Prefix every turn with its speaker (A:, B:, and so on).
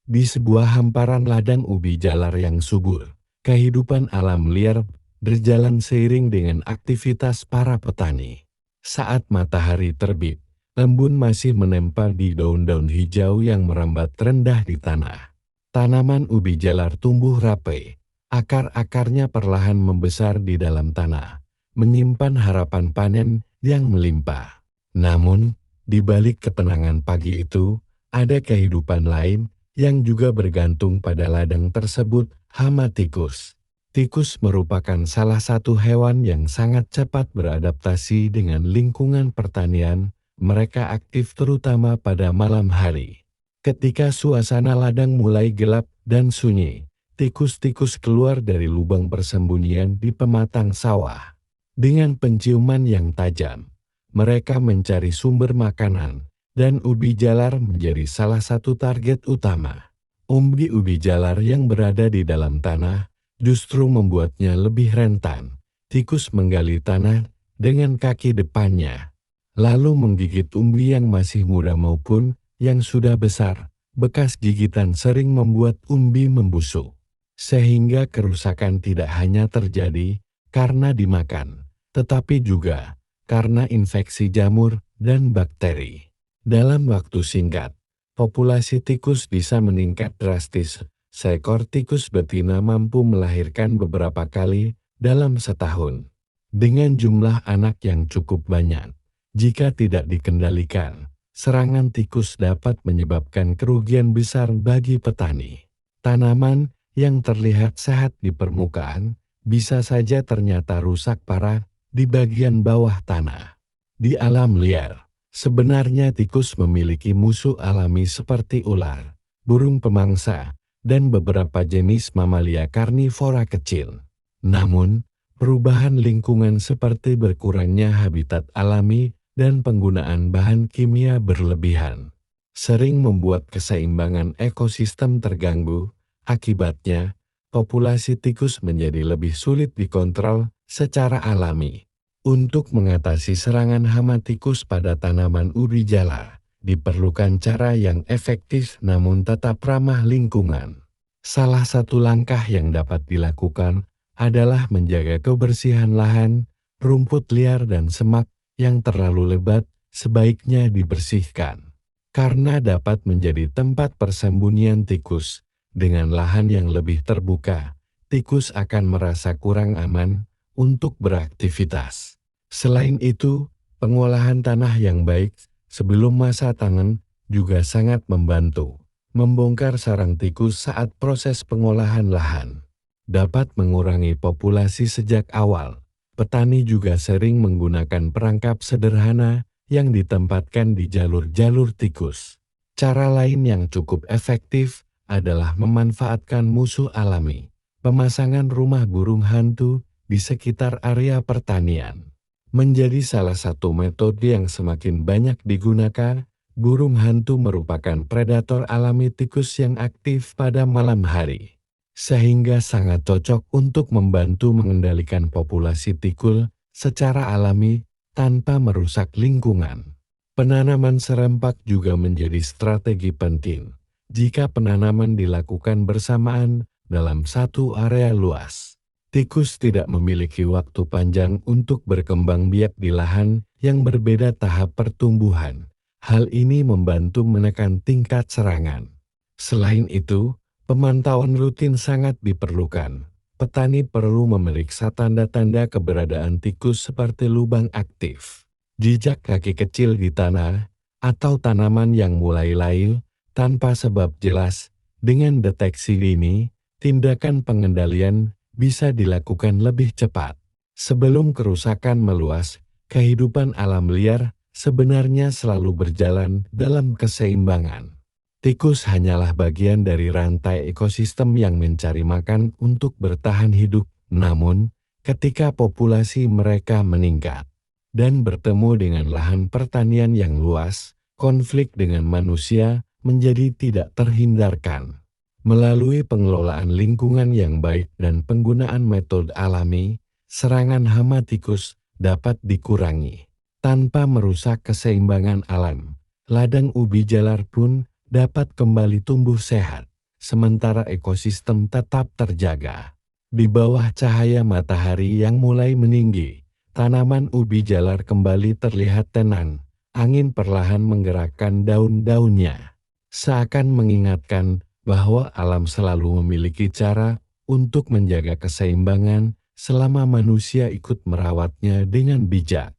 A: Di sebuah hamparan ladang ubi jalar yang subur, kehidupan alam liar berjalan seiring dengan aktivitas para petani. Saat matahari terbit, embun masih menempel di daun-daun hijau yang merambat rendah di tanah. Tanaman ubi jalar tumbuh rapi, akar-akarnya perlahan membesar di dalam tanah, menyimpan harapan panen yang melimpah. Namun, di balik ketenangan pagi itu, ada kehidupan lain yang juga bergantung pada ladang tersebut, hama tikus. Tikus merupakan salah satu hewan yang sangat cepat beradaptasi dengan lingkungan pertanian. Mereka aktif terutama pada malam hari. Ketika suasana ladang mulai gelap dan sunyi, tikus-tikus keluar dari lubang persembunyian di pematang sawah. Dengan penciuman yang tajam, mereka mencari sumber makanan, dan ubi jalar menjadi salah satu target utama. Ubi jalar yang berada di dalam tanah justru membuatnya lebih rentan. Tikus menggali tanah dengan kaki depannya, lalu menggigit umbi yang masih muda maupun yang sudah besar. Bekas gigitan sering membuat umbi membusuk, sehingga kerusakan tidak hanya terjadi karena dimakan, tetapi juga karena infeksi jamur dan bakteri. Dalam waktu singkat, populasi tikus bisa meningkat drastis. Seekor tikus betina mampu melahirkan beberapa kali dalam setahun, dengan jumlah anak yang cukup banyak. Jika tidak dikendalikan, serangan tikus dapat menyebabkan kerugian besar bagi petani. Tanaman yang terlihat sehat di permukaan bisa saja ternyata rusak parah di bagian bawah tanah. Di alam liar, sebenarnya tikus memiliki musuh alami seperti ular, burung pemangsa, dan beberapa jenis mamalia karnivora kecil. Namun, perubahan lingkungan seperti berkurangnya habitat alami dan penggunaan bahan kimia berlebihan sering membuat keseimbangan ekosistem terganggu. Akibatnya, populasi tikus menjadi lebih sulit dikontrol secara alami. Untuk mengatasi serangan hama tikus pada tanaman ubi jalar, diperlukan cara yang efektif namun tetap ramah lingkungan. Salah satu langkah yang dapat dilakukan adalah menjaga kebersihan lahan. Rumput liar dan semak yang terlalu lebat sebaiknya dibersihkan, karena dapat menjadi tempat persembunyian tikus. Dengan lahan yang lebih terbuka, tikus akan merasa kurang aman untuk beraktivitas. Selain itu, pengolahan tanah yang baik sebelum masa tanam juga sangat membantu. Membongkar sarang tikus saat proses pengolahan lahan dapat mengurangi populasi sejak awal. Petani juga sering menggunakan perangkap sederhana yang ditempatkan di jalur-jalur tikus. Cara lain yang cukup efektif adalah memanfaatkan musuh alami, pemasangan rumah burung hantu di sekitar area pertanian. Menjadi salah satu metode yang semakin banyak digunakan. Burung hantu merupakan predator alami tikus yang aktif pada malam hari, sehingga sangat cocok untuk membantu mengendalikan populasi tikus secara alami tanpa merusak lingkungan. Penanaman serempak juga menjadi strategi penting. Jika penanaman dilakukan bersamaan dalam satu area luas, tikus tidak memiliki waktu panjang untuk berkembang biak di lahan yang berbeda tahap pertumbuhan. Hal ini membantu menekan tingkat serangan. Selain itu, pemantauan rutin sangat diperlukan. Petani perlu memeriksa tanda-tanda keberadaan tikus seperti lubang aktif, jejak kaki kecil di tanah, atau tanaman yang mulai layu tanpa sebab jelas. Dengan deteksi dini, tindakan pengendalian bisa dilakukan lebih cepat. Sebelum kerusakan meluas, kehidupan alam liar sebenarnya selalu berjalan dalam keseimbangan. Tikus hanyalah bagian dari rantai ekosistem yang mencari makan untuk bertahan hidup. Namun, ketika populasi mereka meningkat dan bertemu dengan lahan pertanian yang luas, konflik dengan manusia menjadi tidak terhindarkan. Melalui pengelolaan lingkungan yang baik dan penggunaan metode alami, serangan hama tikus dapat dikurangi tanpa merusak keseimbangan alam. Ladang ubi jalar pun dapat kembali tumbuh sehat. sementara ekosistem tetap terjaga. Di bawah cahaya matahari yang mulai meninggi, tanaman ubi jalar kembali terlihat tenang. Angin perlahan menggerakkan daun-daunnya, seakan mengingatkan bahwa alam selalu memiliki cara untuk menjaga keseimbangan selama manusia ikut merawatnya dengan bijak.